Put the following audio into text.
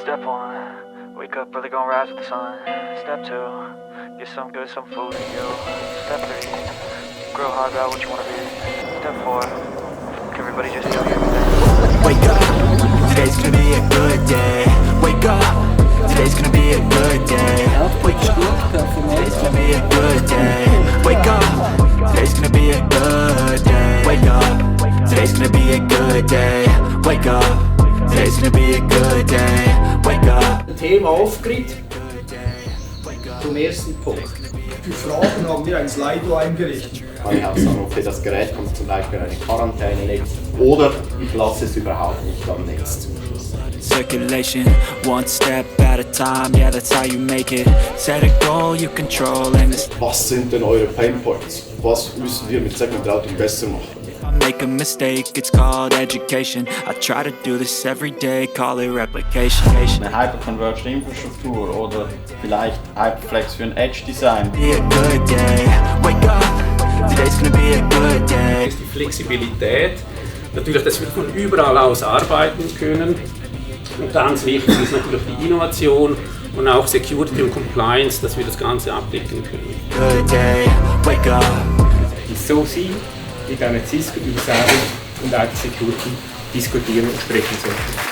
Step 1, wake up early, gonna rise with the sun. Step 2, get some good, some food in you. Step 3, grow hard about what you wanna be. Step 4, everybody just tell you everything. Wake up, today's gonna be a good day. Wake up, today's gonna be a good day. Wake up, today's gonna be a good day. Wake up, today's gonna be a good day. Wake up, today's gonna be a good day. Wake up, today's gonna be a good day. Wake up. Thema aufgerichtet zum ersten Punkt. Für Fragen haben wir ein Slido eingerichtet. Kann ich auch sagen, okay, das Gerät kommt zum Beispiel in eine Quarantäne nicht oder ich lasse es überhaupt nicht am Netz zum Schluss. Circulation, one step at a time, yeah, that's how you make it. Set a goal you control and this. Was sind denn eure Painpoints? Was müssen wir mit Segment Routing besser machen? If I make a mistake, it's called education. I try to do this every day, call it replication. Eine Hyperconverged Infrastruktur oder vielleicht Hyperflex für ein Edge Design. Be a good day. Wake up, today's gonna be a good day. Die Flexibilität, natürlich, dass wir von überall aus arbeiten können. Und ganz wichtig ist natürlich die Innovation und auch Security und Compliance, dass wir das Ganze abdecken können. Good day. Wake up. So sein, wie wir mit Cisco über Server und IT Security diskutieren und sprechen sollten.